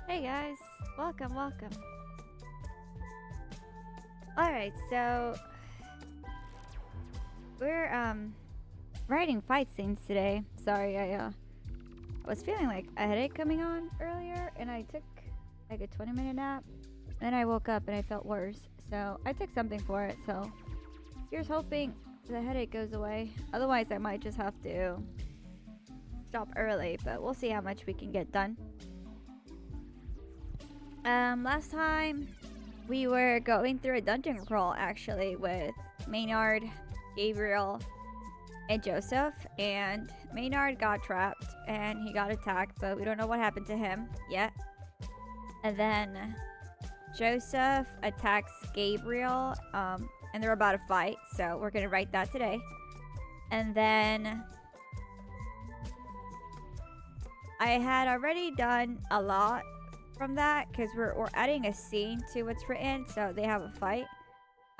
Hey guys, welcome. Alright, so we're writing fight scenes today. Sorry, I was feeling like a headache coming on earlier and I took like a 20-minute nap. Then I woke up and I felt worse. So I took something for it, so here's hoping the headache goes away. Otherwise I might just have to stop early, but we'll see how much we can get done. Last time we were going through a dungeon crawl actually with Maynard, Gabriel, and Joseph, and Maynard got trapped and he got attacked, but we don't know what happened to him yet. And then Joseph attacks Gabriel, and they're about to fight, so we're gonna write that today. And then I had already done a lot from that because we're adding a scene to what's written, so they have a fight.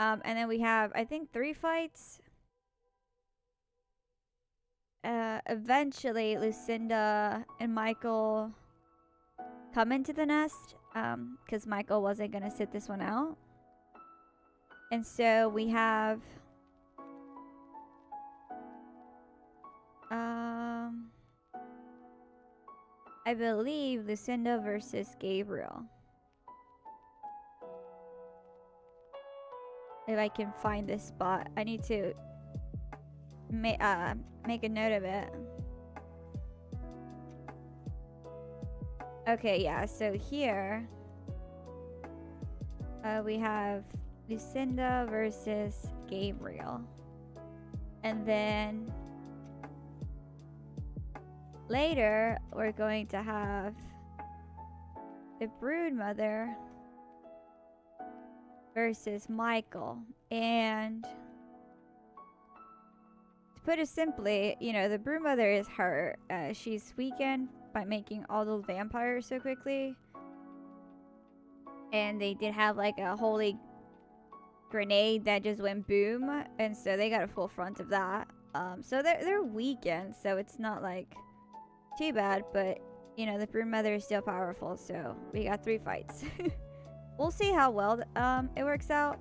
And then we have, I think, 3 fights. Eventually Lucinda and Michael come into the nest because Michael wasn't gonna sit this one out. And so we have I believe Lucinda versus Gabriel. If I can find this spot, I need to make a note of it. Okay, yeah, so here we have Lucinda versus Gabriel. And then later, we're going to have the brood mother versus Michael. And to put it simply, you know, the brood mother is hurt. She's weakened by making all those vampires so quickly. And they did have like a holy grenade that just went boom, and so they got a full front of that. So they're weakened, so it's not like too bad, but you know, the brood mother is still powerful, so we got 3 fights. We'll see how well it works out.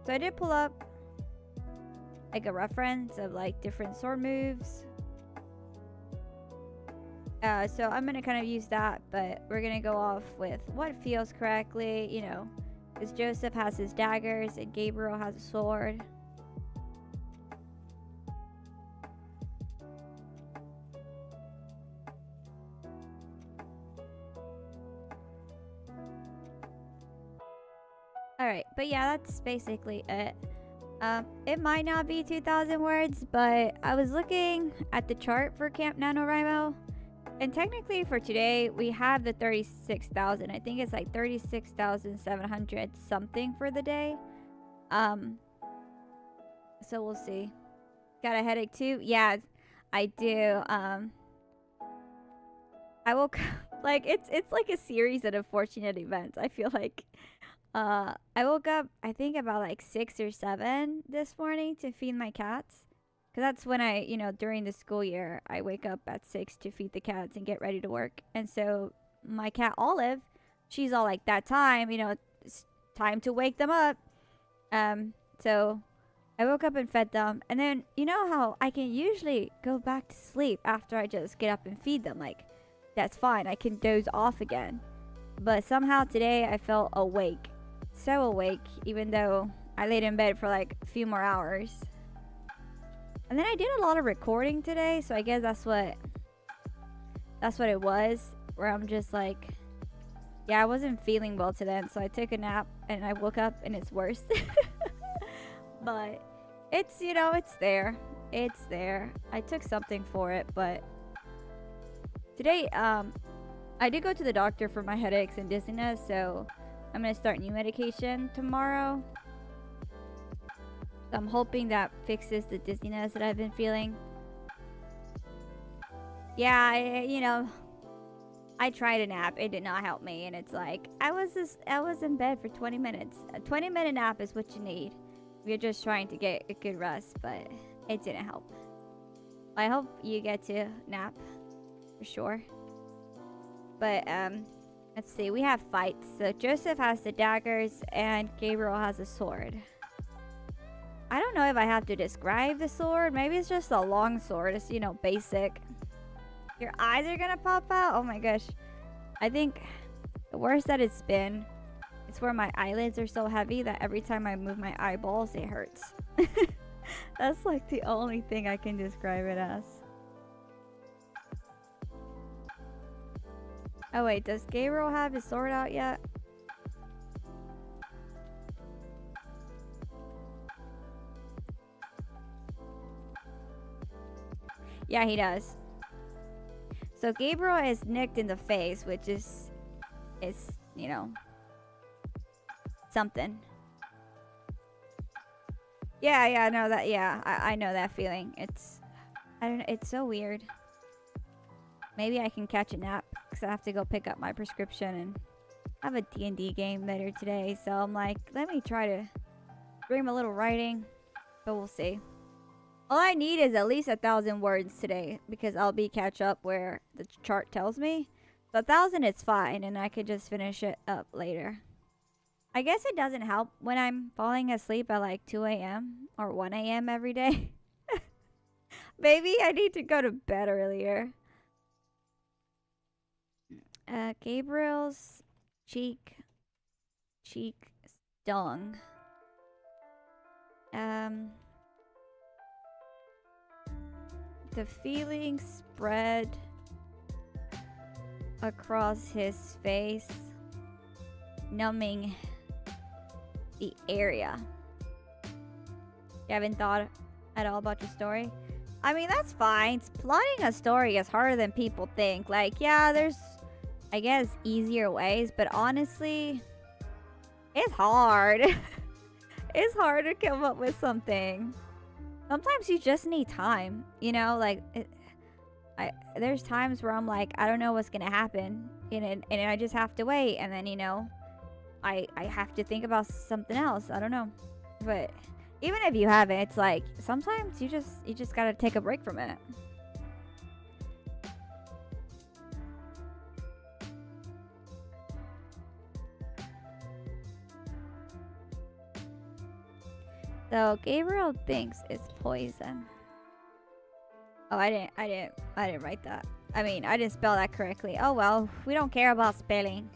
So I did pull up like a reference of like different sword moves. So I'm gonna kind of use that, but we're gonna go off with what feels correctly, you know, because Joseph has his daggers and Gabriel has a sword. Alright, but yeah, that's basically it. It might not be 2,000 words, but I was looking at the chart for Camp NaNoWriMo, and technically for today, we have the 36,000. I think it's like 36,700 something for the day. So we'll see. Got a headache too? Yeah, I do. I woke like it's like a series of unfortunate events. I feel like I woke up I think about like 6 or 7 this morning to feed my cats. Cause that's when I, you know, during the school year, I wake up at 6 to feed the cats and get ready to work. And so my cat Olive, she's all like, that time, you know, it's time to wake them up. So I woke up and fed them. And then, you know how I can usually go back to sleep after I just get up and feed them. Like, that's fine. I can doze off again. But somehow today I felt awake. So awake, even though I laid in bed for like a few more hours. And then I did a lot of recording today, so I guess that's what it was, where I'm just like, yeah, I wasn't feeling well today, so I took a nap and I woke up and it's worse. But it's, you know, it's there. It's there. I took something for it, but today I did go to the doctor for my headaches and dizziness, so I'm going to start new medication tomorrow. I'm hoping that fixes the dizziness that I've been feeling. Yeah, you know, I tried a nap. It did not help me, and it's like I was in bed for 20 minutes. A 20-minute nap is what you need. You're just trying to get a good rest, but it didn't help. I hope you get to nap for sure. But let's see. We have fights. So Joseph has the daggers, and Gabriel has a sword. I don't know if I have to describe the sword. Maybe it's just a long sword. It's, you know, basic. Your eyes are gonna pop out? Oh my gosh. I think the worst that it's been, it's where my eyelids are so heavy that every time I move my eyeballs, it hurts. That's like the only thing I can describe it as. Oh wait, does Gabriel have his sword out yet? Yeah, he does. So Gabriel is nicked in the face, which is you know, something. Yeah, I know that. Yeah, I know that feeling. I don't know. It's so weird. Maybe I can catch a nap because I have to go pick up my prescription and I have a D&D game later today. So I'm like, let me try to bring a little writing, but we'll see. All I need is at least 1,000 words today because I'll be catch up where the chart tells me. So 1,000 is fine and I could just finish it up later. I guess it doesn't help when I'm falling asleep at like 2 a.m. or 1 a.m. every day. Maybe I need to go to bed earlier. Gabriel's cheek stung. The feeling spread across his face, numbing the area. You haven't thought at all about your story? I mean, that's fine. Plotting a story is harder than people think. Like, yeah, there's, I guess, easier ways, but honestly, it's hard. It's hard to come up with something. Sometimes you just need time, you know? Like, there's times where I'm like, I don't know what's gonna happen, and I just have to wait, and then, you know, I have to think about something else. I don't know. But even if you haven't, it's like sometimes you just gotta take a break from it. So Gabriel thinks it's poison. Oh, I didn't write that. I mean, I didn't spell that correctly. Oh well, we don't care about spelling.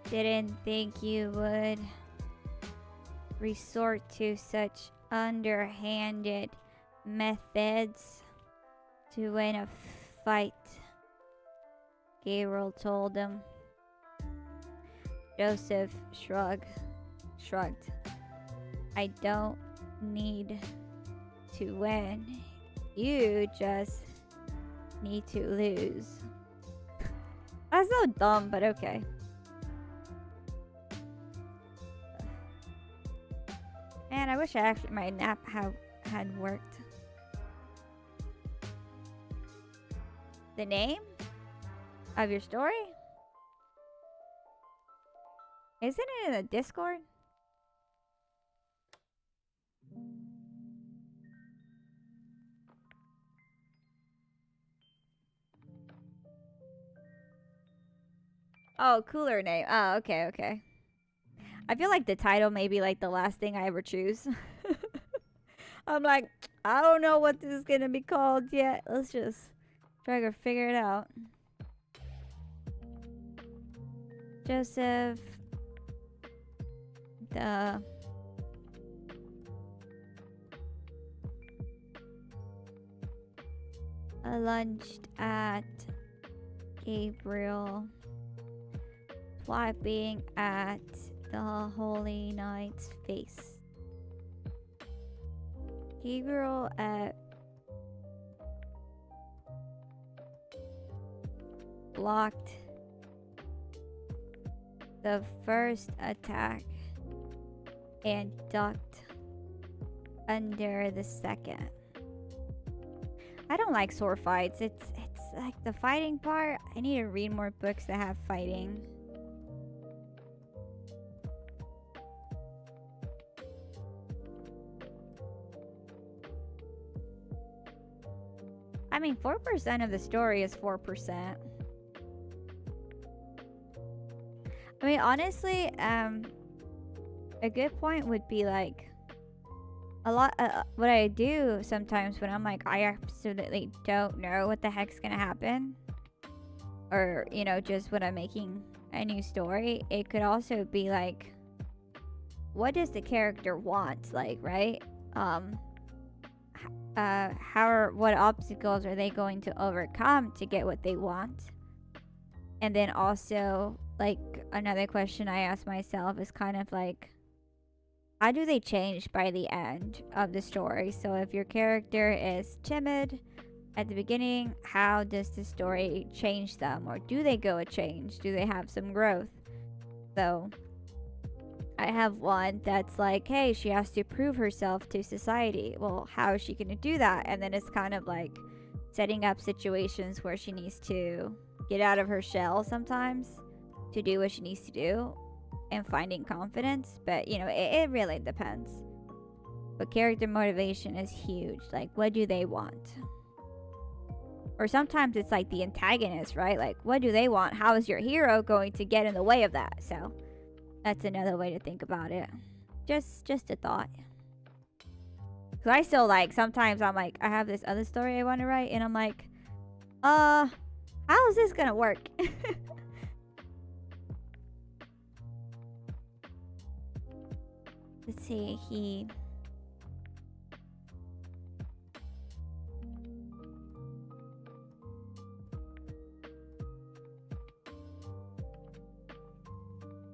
Didn't think you would resort to such underhanded methods to win a fight, Gabriel told him. Joseph shrugged. I don't need to win. You just need to lose. That's so dumb, but okay. Man, I wish my nap had worked. The name of your story? Isn't it in the Discord? Oh, cooler name. Oh, okay. I feel like the title may be like the last thing I ever choose. I'm like, I don't know what this is gonna be called yet. Let's just try to figure it out. Joseph, the lunged at Gabriel, swiping at the Holy Knight's face. Gabriel blocked the first attack and ducked under the second. I don't like sword fights. It's like the fighting part. I need to read more books that have fighting. I mean, 4% of the story is 4%. I mean, honestly, a good point would be like a lot. What I do sometimes when I'm like, I absolutely don't know what the heck's gonna happen, or you know, just when I'm making a new story, it could also be like, what does the character want? Like, right? What obstacles are they going to overcome to get what they want? And then also, like, another question I ask myself is kind of like, how do they change by the end of the story? So if your character is timid at the beginning, how does the story change them? Or do they go a change? Do they have some growth? So I have one that's like, hey, she has to prove herself to society. Well, how is she going to do that? And then it's kind of like setting up situations where she needs to get out of her shell sometimes to do what she needs to do and finding confidence. But, you know, it really depends. But character motivation is huge. Like, what do they want? Or sometimes it's like the antagonist, right? Like, what do they want? How is your hero going to get in the way of that? So that's another way to think about it. Just a thought. Because I still like, sometimes I'm like, I have this other story I want to write, and I'm like, how is this gonna work? Let's see,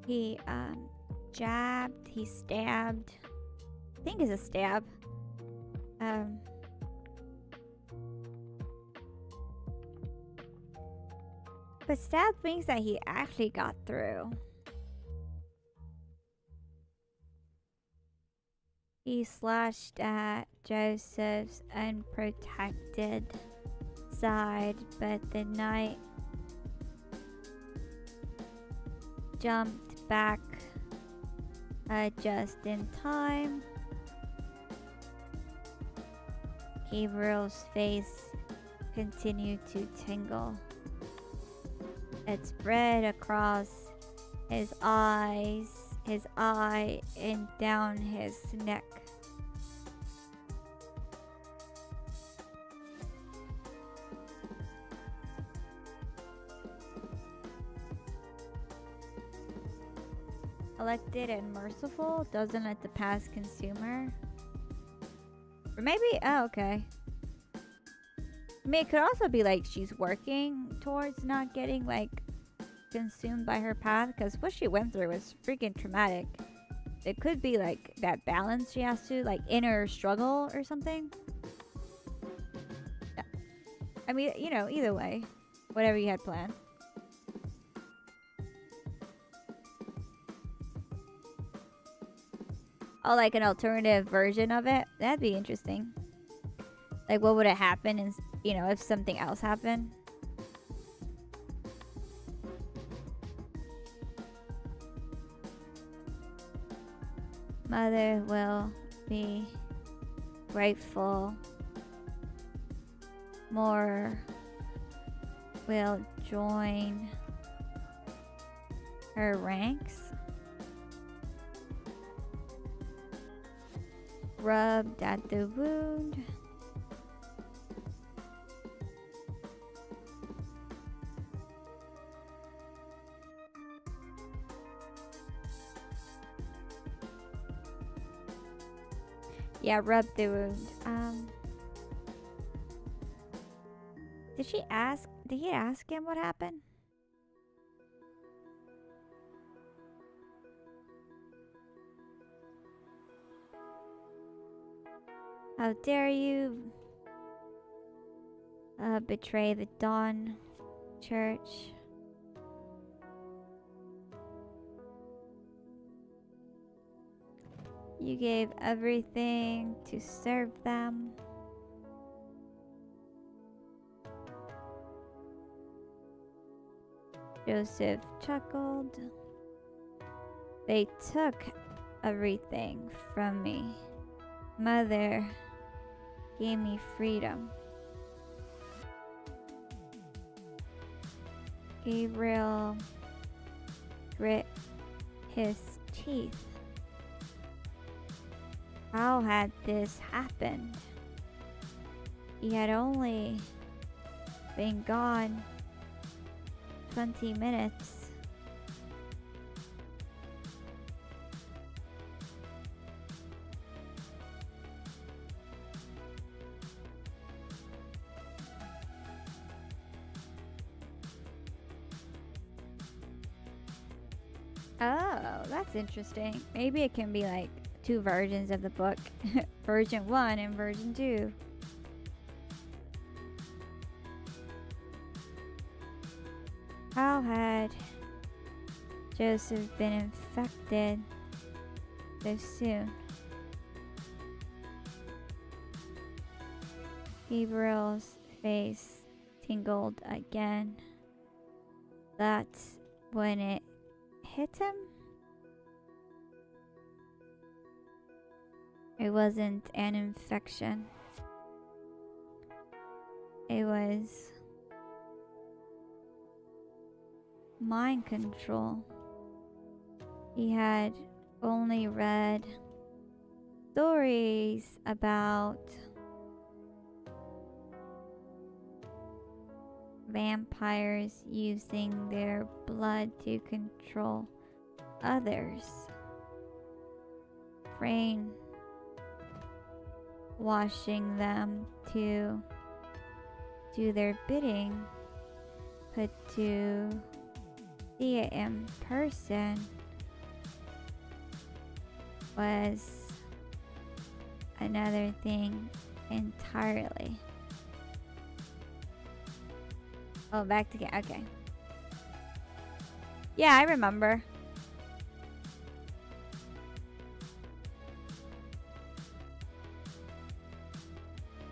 He jabbed, he stabbed. I think it's a stab. But stab means that he actually got through. He slashed at Joseph's unprotected side, but the knight jumped back just in time. Gabriel's face continued to tingle. It spread across his eyes, his eye, and down his neck. Elected and merciful, doesn't let the past consume her. Or maybe, oh, okay. I mean, it could also be like she's working towards not getting like consumed by her path, because what she went through was freaking traumatic. It could be like that balance she has to, like inner struggle or something. Yeah. I mean, you know, either way, whatever you had planned. Oh, like an alternative version of it? That'd be interesting. Like, what would have happened, and you know, if something else happened? Mother will be grateful. More will join her ranks. Rubbed at the wound. Yeah, rub the wound. Did he ask him what happened? How dare you betray the Dawn Church? You gave everything to serve them. Joseph chuckled. They took everything from me. Mother gave me freedom. Gabriel grit his teeth. How had this happened? He had only been gone 20 minutes. Oh, that's interesting. Maybe it can be like two versions of the book. Version 1 and version 2. How had Joseph been infected so soon? Gabriel's face tingled again. That's when it hit him? It wasn't an infection. It was mind control. He had only read stories about vampires using their blood to control others. Brain washing them to do their bidding, but to see it in person was another thing entirely. Oh, back to okay. Yeah, I remember.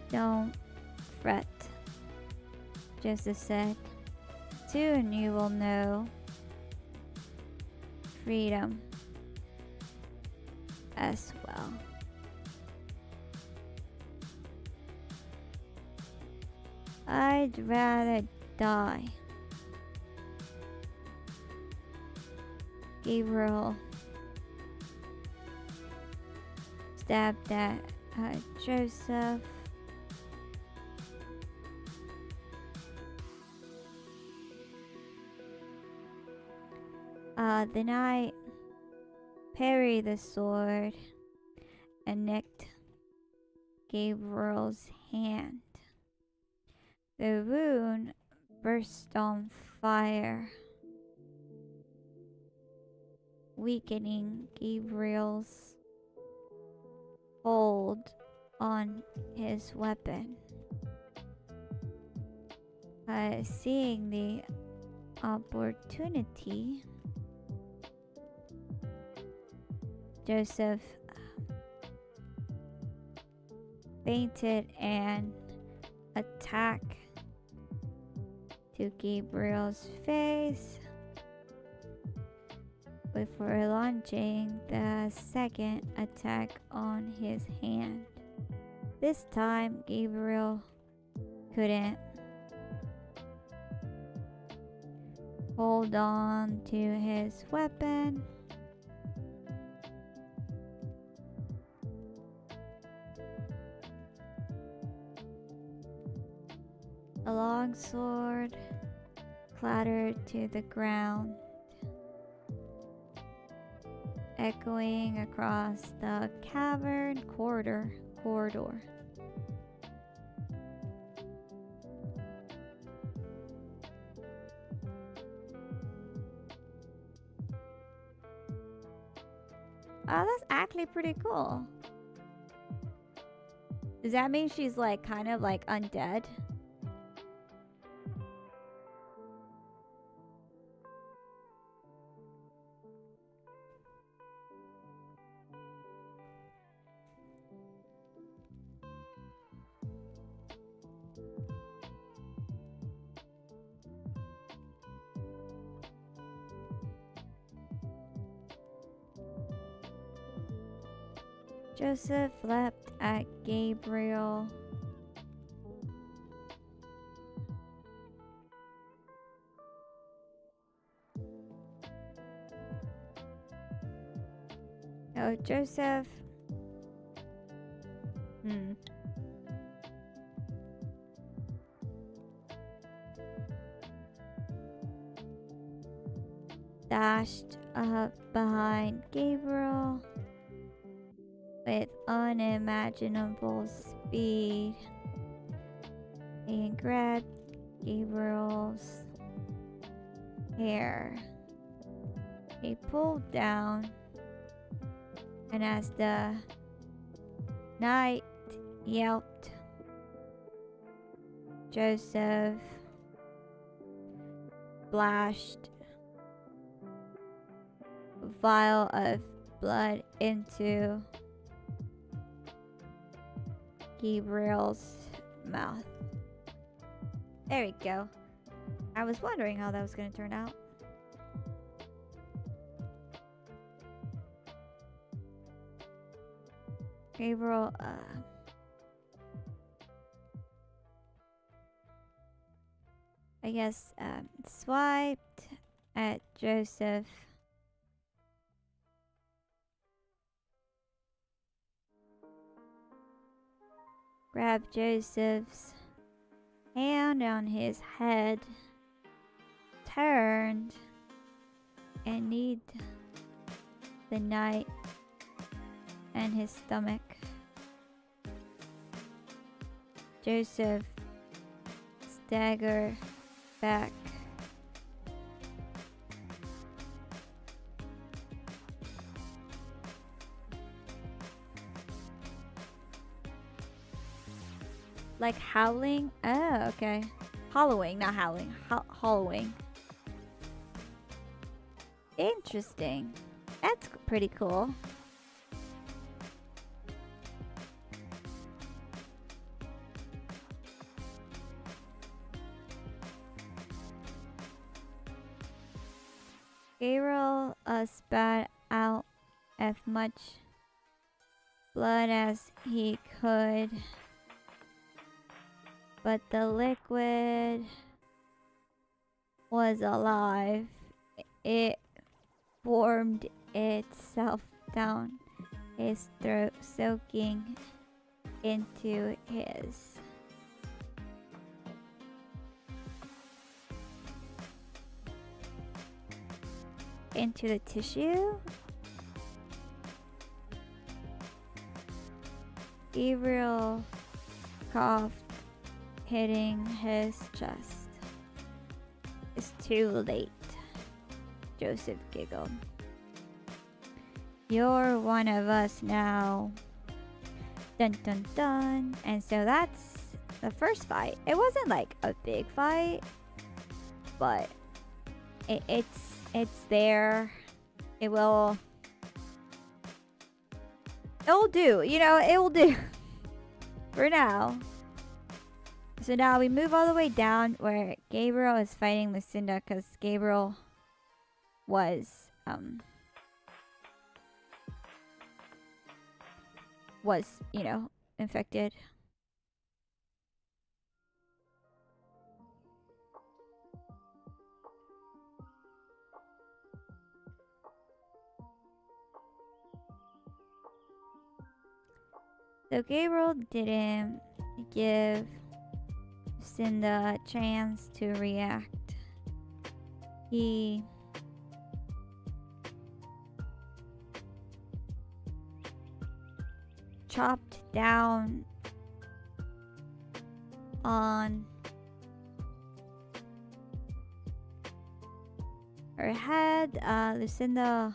Don't fret, Joseph said. Soon you will know freedom as well. I'd rather die. Gabriel stabbed at Joseph. Then I parried the sword and nicked Gabriel's hand. The wound burst on fire, weakening Gabriel's hold on his weapon. Seeing the opportunity, Joseph feinted an attack to Gabriel's face before launching the second attack on his hand. This time, Gabriel couldn't hold on to his weapon. A long sword clattered to the ground, echoing across the cavern corridor. Oh, that's actually pretty cool. Does that mean she's like kind of like undead? Joseph leapt at Gabriel. Oh, Joseph. Dashed up behind Gabriel with unimaginable speed and grabbed Gabriel's hair. He pulled down, and as the knight yelped, Joseph splashed a vial of blood into Gabriel's mouth. There we go. I was wondering how that was going to turn out. Gabriel, I guess, swiped at Joseph. Grabbed Joseph's hand on his head, turned, and kneed the knight and his stomach. Joseph staggered back. Like howling? Oh, okay. Hollowing, not howling. Hollowing. Interesting. That's pretty cool. Gabriel spat out as much blood as he could, but the liquid was alive. It formed itself down his throat, soaking into the tissue. Gabriel coughed, hitting his chest. It's too late, Joseph giggled. You're one of us now. Dun dun dun. And so that's the first fight. It wasn't like a big fight, but it's there. It'll do, you know, it will do for now. So now we move all the way down where Gabriel is fighting Lucinda because Gabriel was you know, infected. So Gabriel didn't give Lucinda a chance to react. He chopped down on her head. Lucinda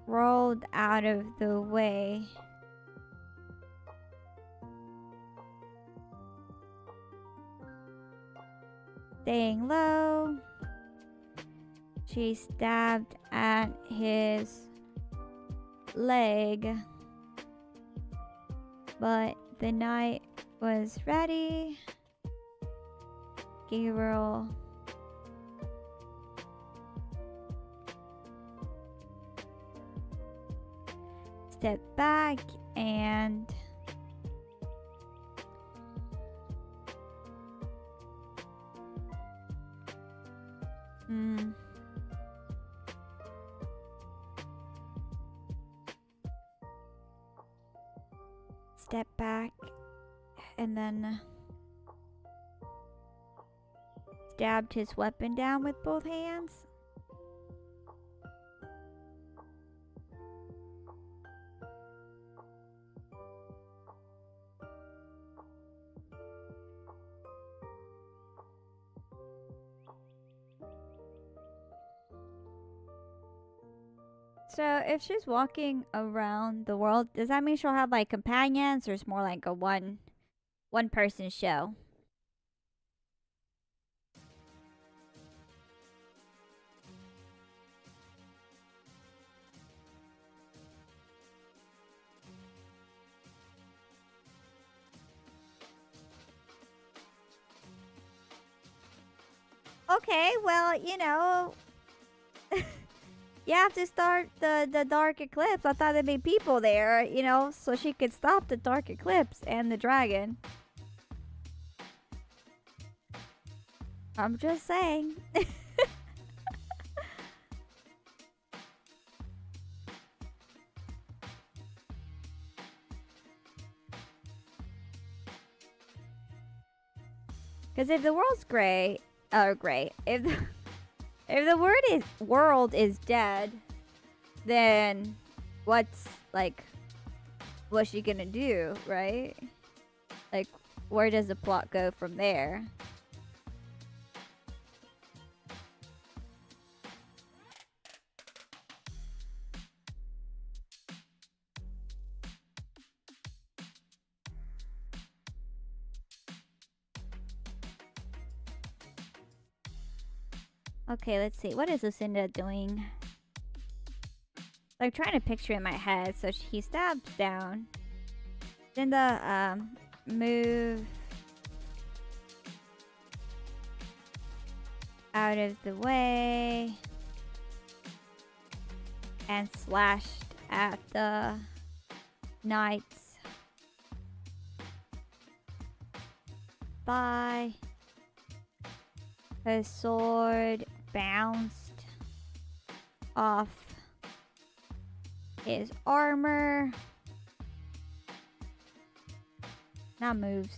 rolled out of the way. Staying low, she stabbed at his leg, but the knight was ready. Gabriel stepped back and step back and then stabbed his weapon down with both hands. So if she's walking around the world, does that mean she'll have like companions, or it's more like a one person show? Okay, well, you know, you have to start the dark eclipse. I thought there'd be people there, you know, so she could stop the dark eclipse and the dragon. I'm just saying. Because if the world's gray, if the world is dead, then what's she gonna do, right? Like, where does the plot go from there? Okay, let's see. What is Lucinda doing? I'm trying to picture in my head. So he stabs down. Lucinda, move out of the way. And slashed at the knight's thigh. Her sword bounced off his armor. Now moved.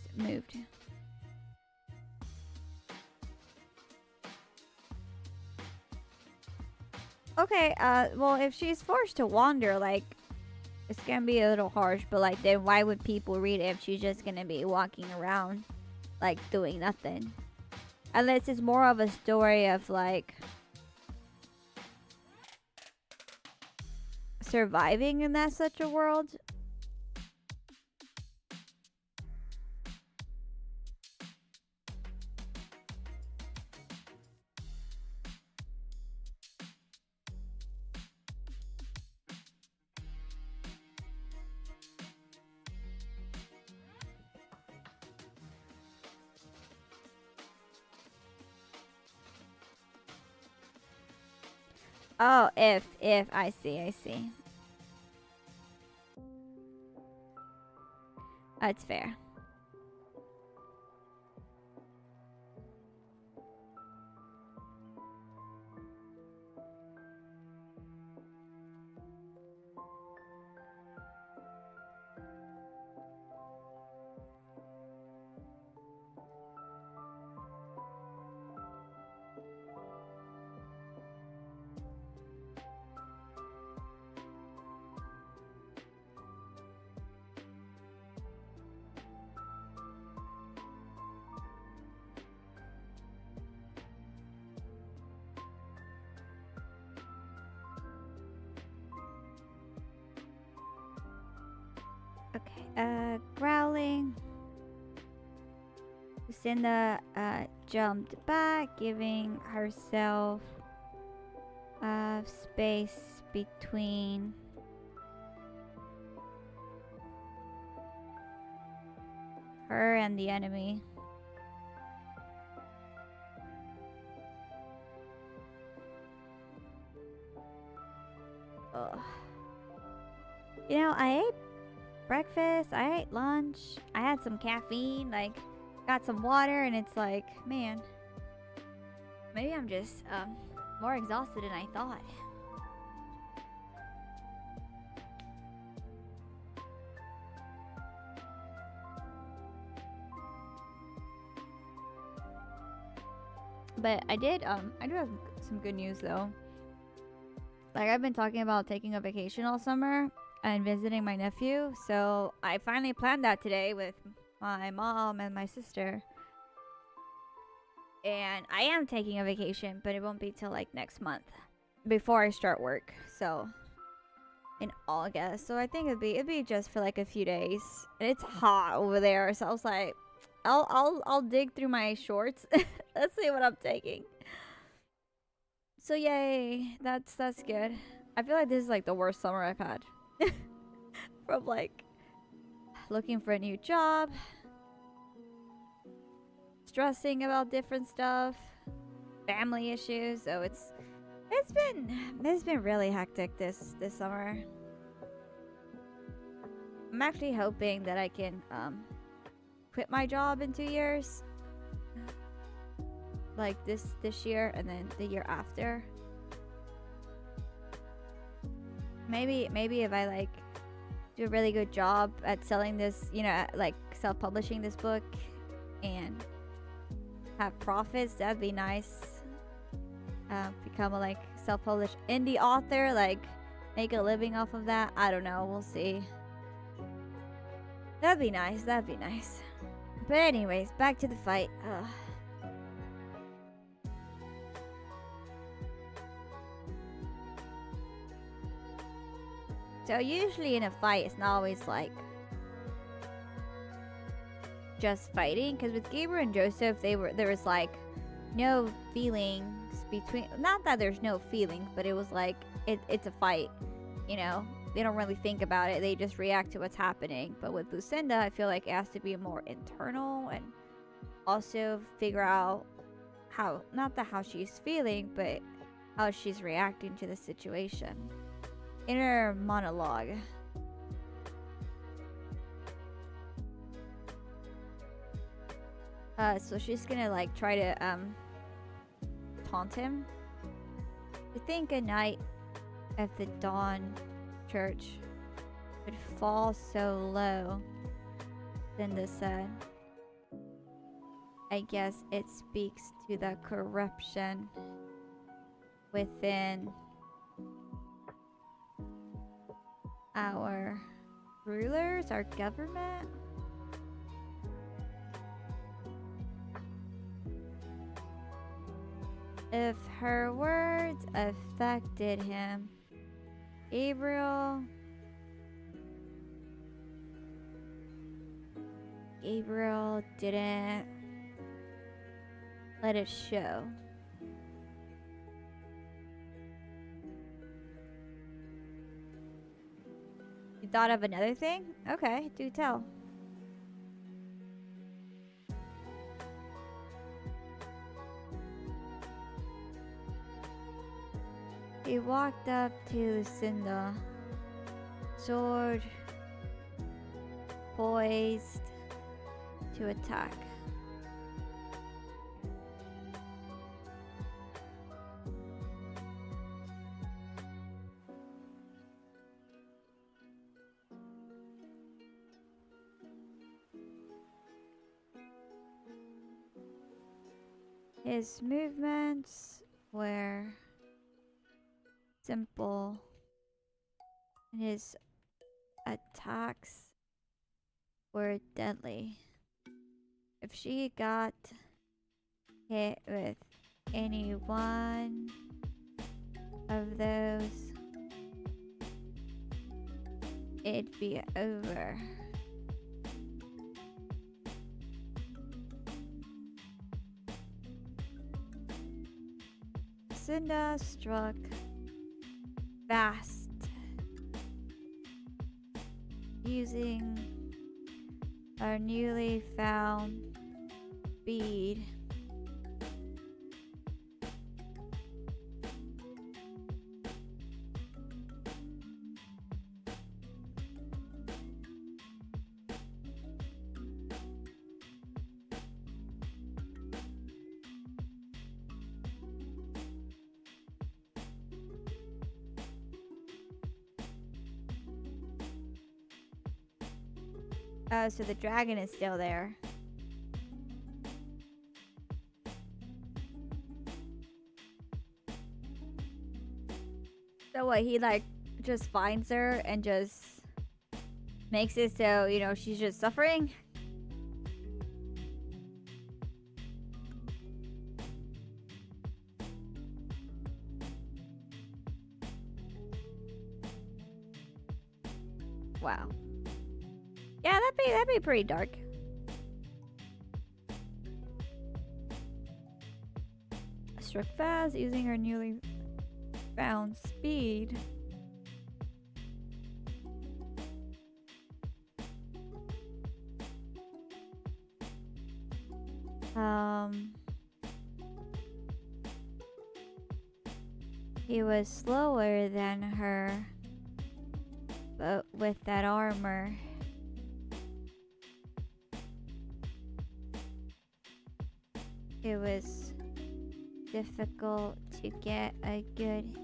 Okay, well, if she's forced to wander, like, it's gonna be a little harsh, but, like, then why would people read it if she's just gonna be walking around, like, doing nothing? Unless it's more of a story of, like, surviving in that such a world. Oh, if, I see. That's fair. Okay, growling. Lucinda jumped back, giving herself space between her and the enemy. Ugh. You know, I ate breakfast, I ate lunch, I had some caffeine, like, got some water, and it's like, man, maybe I'm just more exhausted than I thought. But I do have some good news though. Like, I've been talking about taking a vacation all summer and visiting my nephew, so I finally planned that today with my mom and my sister. And I am taking a vacation, but it won't be till like next month before I start work. So in August. So I think it'd be just for like a few days. And it's hot over there, so I was like, I'll dig through my shorts. Let's see what I'm taking. So yay, that's good. I feel like this is like the worst summer I've had. From like looking for a new job, stressing about different stuff, family issues. So it's been really hectic this summer. I'm actually hoping that I can quit my job in 2 years, like this year and then the year after. Maybe if I like do a really good job at selling this, you know, like self-publishing this book and have profits, that'd be nice. Become a like self-published indie author, like make a living off of that. I don't know, we'll see. That'd be nice. But anyways, back to the fight. Ugh. So usually in a fight, it's not always like just fighting. Because with Gabriel and Joseph, there was like no feelings between. Not that there's no feelings, but it was like it's a fight. You know, they don't really think about it. They just react to what's happening. But with Lucinda, I feel like it has to be more internal and also figure out how, not that how she's feeling, but how she's reacting to the situation. Inner monologue. So she's gonna like try to taunt him. To think a night of the dawn church would fall so low, Cinda said. I guess it speaks to the corruption within our rulers, our government. If her words affected him, Gabriel didn't let it show. You thought of another thing? Okay, do tell. He walked up to Lucinda, sword poised to attack. His movements were simple, and his attacks were deadly. If she got hit with any one of those, it'd be over. Cinda struck fast, using our newly found speed. Oh, so the dragon is still there. So what, he like just finds her and just makes it so, you know, she's just suffering? Wow. Yeah, that'd be pretty dark. Struck fast, using her newly found speed. He was slower than her, but with that armor, it was difficult to get a good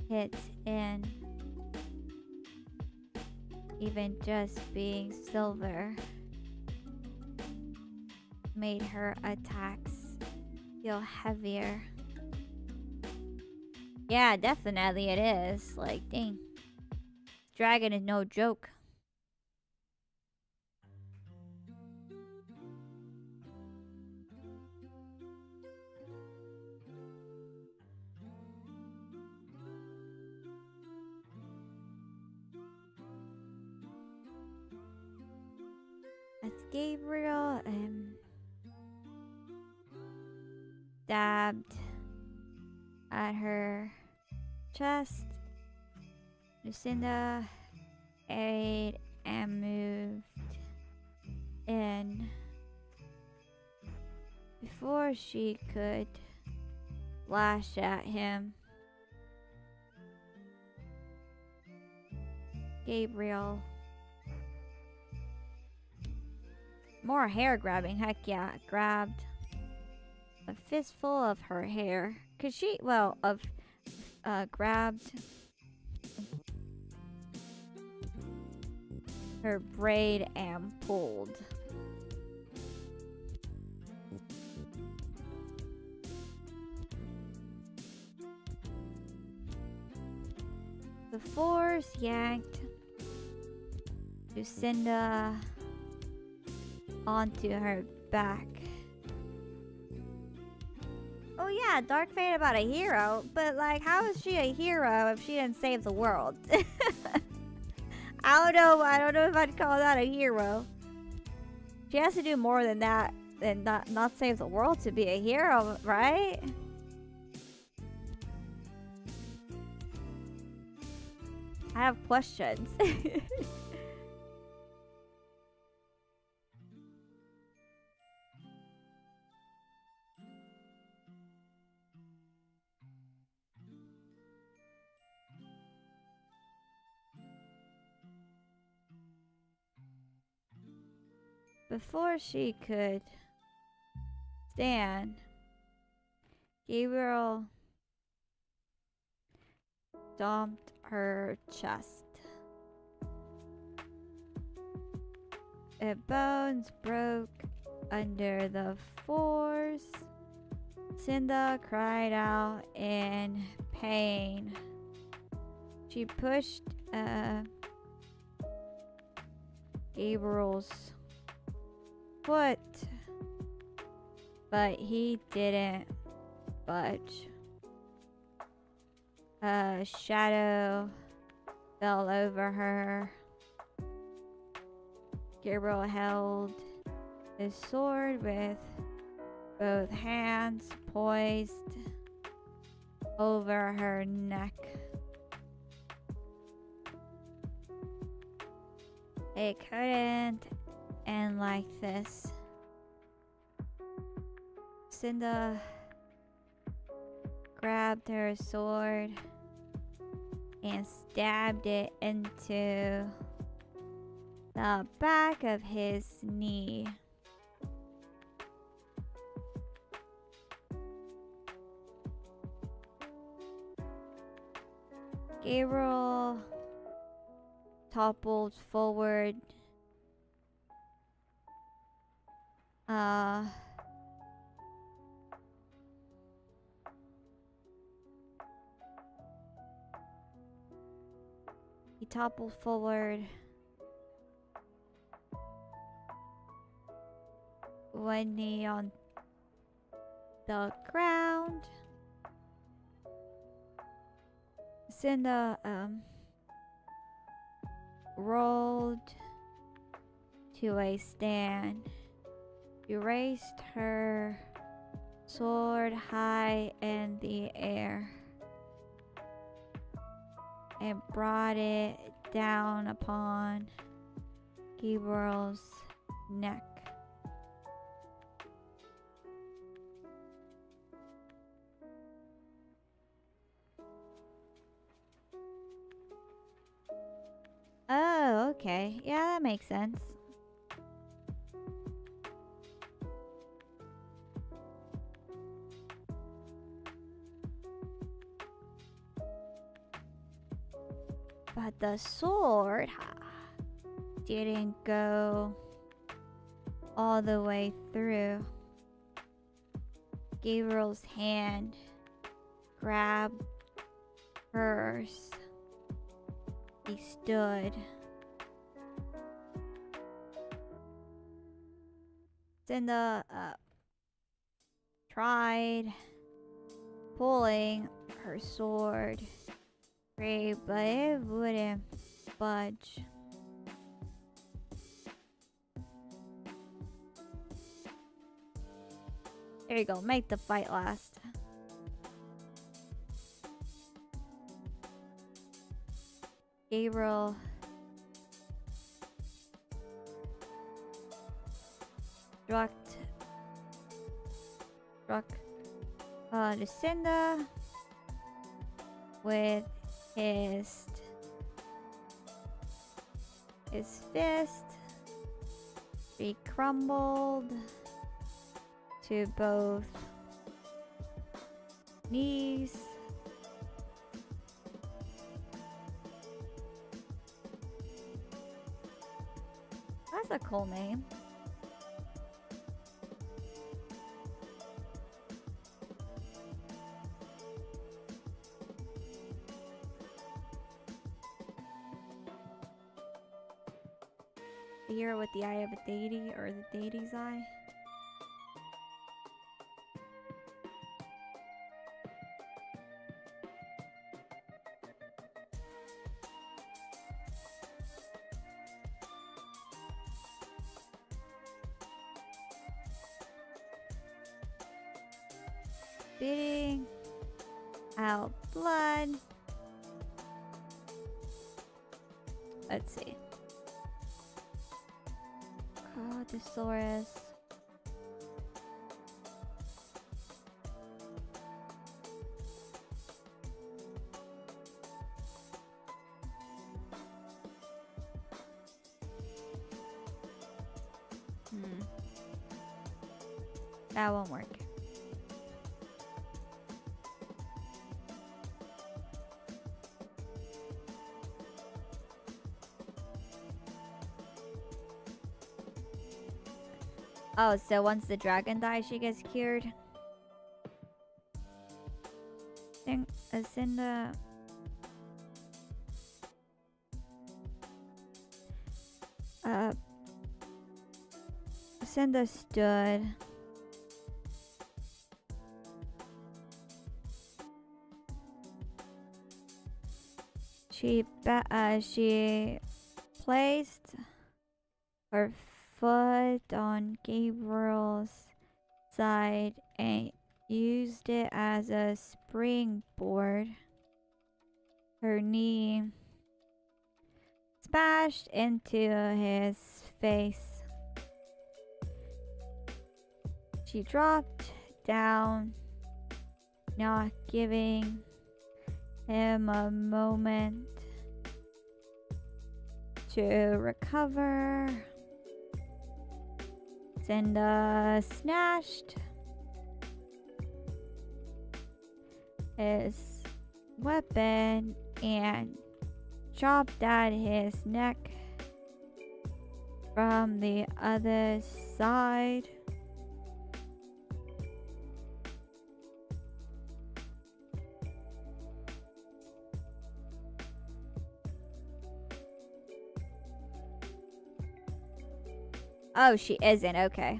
hit in. Even just being silver made her attacks feel heavier. Yeah, definitely it is. Like, dang. Dragon is no joke. As Gabriel stabbed at her chest. Lucinda ate and moved in. Before she could lash at him, Gabriel. More hair grabbing, heck yeah. Grabbed a fistful of her hair. Grabbed her braid and pulled. The force yanked Lucinda onto her back. Oh yeah, dark fate about a hero, but like, how is she a hero if she didn't save the world? I don't know if I'd call that a hero. She has to do more than that, than not save the world to be a hero, right? I have questions. Before she could stand, Gabriel stomped her chest. Her bones broke under the force. Cinda cried out in pain. She pushed Gabriel's foot, but he didn't budge. A shadow fell over her. Gabriel held his sword with both hands poised over her neck. It couldn't end like this. Cinda grabbed her sword and stabbed it into the back of his knee. Gabriel toppled forward. He toppled forward. One knee on the ground. Cinda rolled to a stand. She raised her sword high in the air and brought it down upon Gabriel's neck. Oh, okay. Yeah, that makes sense. But the sword didn't go all the way through. Gabriel's hand grabbed hers. He stood. Cinda tried pulling her sword free, but it wouldn't budge. There you go. Make the fight last. Gabriel. Struck Lucinda with his fist. She crumbled to both knees. That's a cool name. The hero with the eye of a deity, or the deity's eye. Spitting out blood. Let's see. Cardosaurus. That won't work. Oh, so once the dragon dies, she gets cured? Lucinda. Lucinda stood. She placed her foot on Gabriel's side and used it as a springboard. Her knee smashed into his face. She dropped down, not giving him a moment to recover. Cinda snatched his weapon and chopped at his neck from the other side. Oh, she isn't. Okay.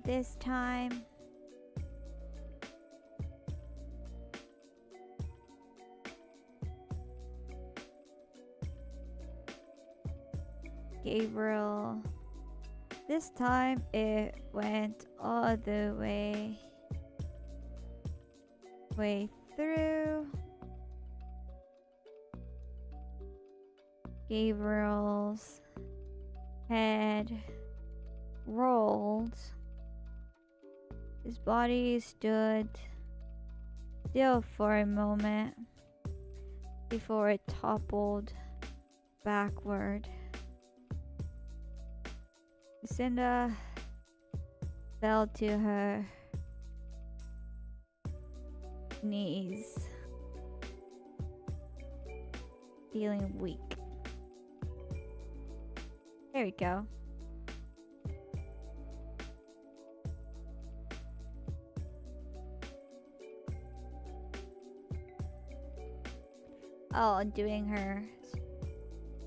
This time, Gabriel. This time it went all the way through. Gabriel's head rolled. His body stood still for a moment before it toppled backward. Lucinda fell to her knees, feeling weak. There we go. Oh, and doing her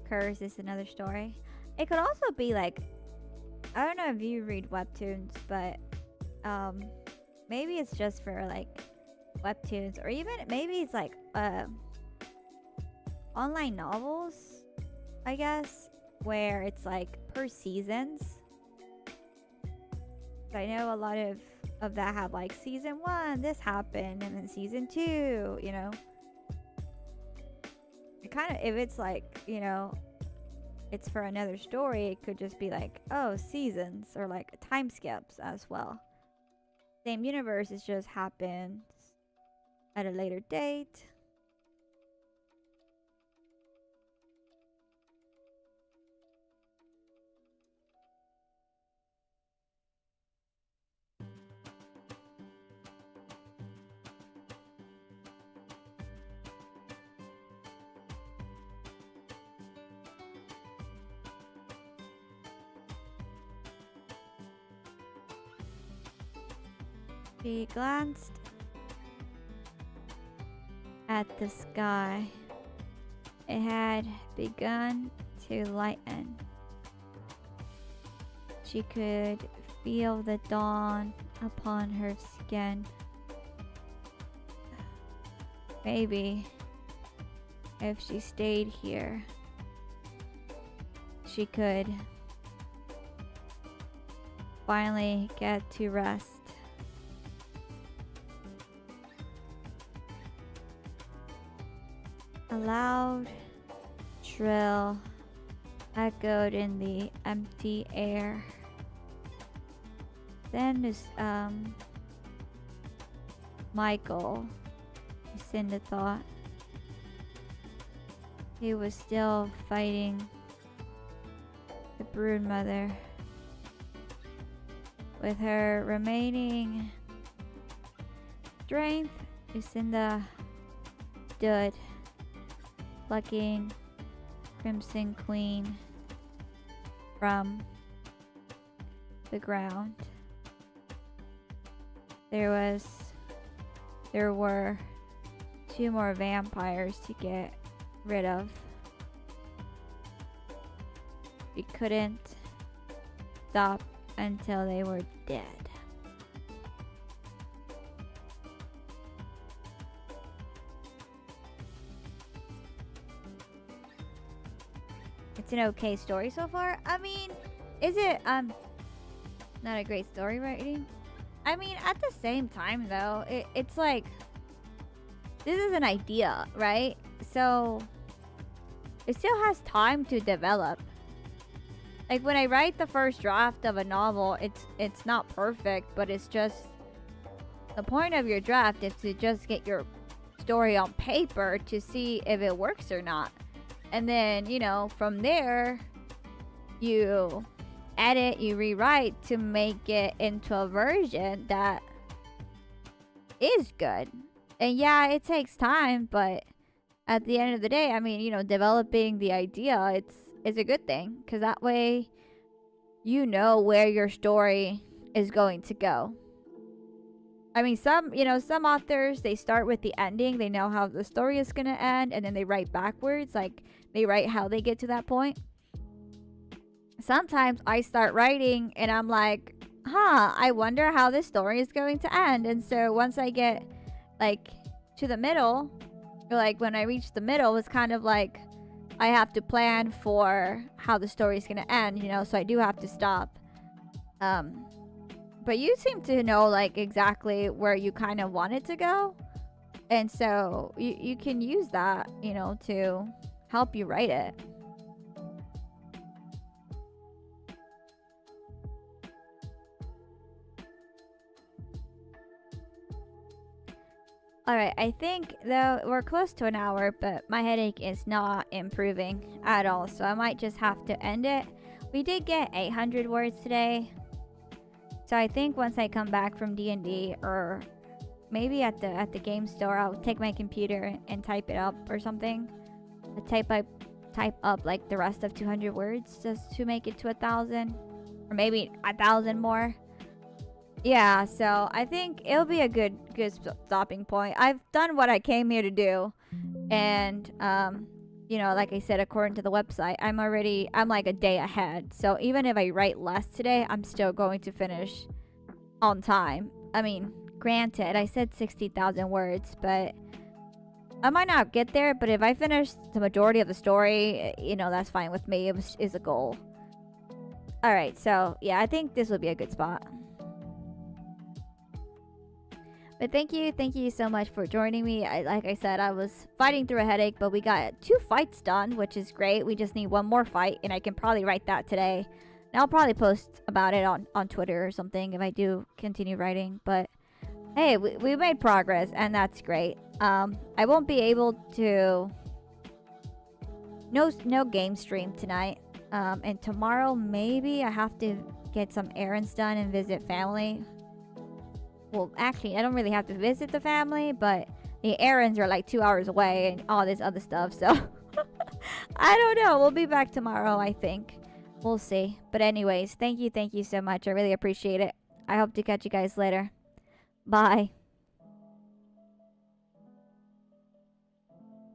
curse is another story. It could also be like, I don't know if you read webtoons, but maybe it's just for like webtoons, or even maybe it's like online novels, I guess, where it's like per seasons. So I know a lot of that have like season 1 this happened, and then season 2, you know. It kind of, if it's like, you know, it's for another story, it could just be like, oh, seasons, or like time skips as well. Same universe, it just happens at a later date. She glanced at the sky. It had begun to lighten. She could feel the dawn upon her skin. Maybe if she stayed here, she could finally get to rest. A loud trill echoed in the empty air. Then this, Michael, Lucinda thought. He was still fighting the broodmother. With her remaining strength, Lucinda stood, plucking Crimson Queen from the ground. There were 2 more vampires to get rid of. We couldn't stop until they were dead. It's an okay story so far. I mean, is it not a great story writing? I mean, at the same time though, it's like, this is an idea, right? So it still has time to develop. Like when I write the first draft of a novel, it's not perfect, but it's just, the point of your draft is to just get your story on paper to see if it works or not. And then, you know, from there, you edit, you rewrite to make it into a version that is good. And yeah, it takes time, but at the end of the day, I mean, you know, developing the idea, it's a good thing, because that way you know where your story is going to go. I mean, some authors, they start with the ending, they know how the story is going to end, and then they write backwards, like they write how they get to that point. Sometimes I start writing and I'm like, I wonder how this story is going to end. And so once I get like to the middle, or like when I reach the middle, it's kind of like I have to plan for how the story is going to end, you know, so I do have to stop. But you seem to know like exactly where you kind of want it to go. And so you can use that, you know, to help you write it. Alright, I think though we're close to an hour, but my headache is not improving at all, so I might just have to end it. We did get 800 words today, so I think once I come back from D&D, or maybe at the game store, I'll take my computer and type it up or something. Type up like the rest of 200 words just to make it to 1,000, or maybe 1,000 more. Yeah, so I think it'll be a good stopping point. I've done what I came here to do, and you know, like I said, according to the website, I'm like a day ahead. So even if I write less today, I'm still going to finish on time. I mean, granted, I said 60,000 words, but I might not get there, but if I finish the majority of the story, you know, that's fine with me. Is a goal. Alright, so yeah, I think this would be a good spot. But thank you so much for joining me. Like I said, I was fighting through a headache, but we got 2 fights done, which is great. We just need 1 more fight, and I can probably write that today. And I'll probably post about it on Twitter or something if I do continue writing. But hey, we made progress, and that's great. I won't be able to... No game stream tonight. And tomorrow, maybe I have to get some errands done and visit family. Well, actually, I don't really have to visit the family, but the errands are like 2 hours away and all this other stuff, so I don't know. We'll be back tomorrow, I think. We'll see. But anyways, thank you so much. I really appreciate it. I hope to catch you guys later. Bye.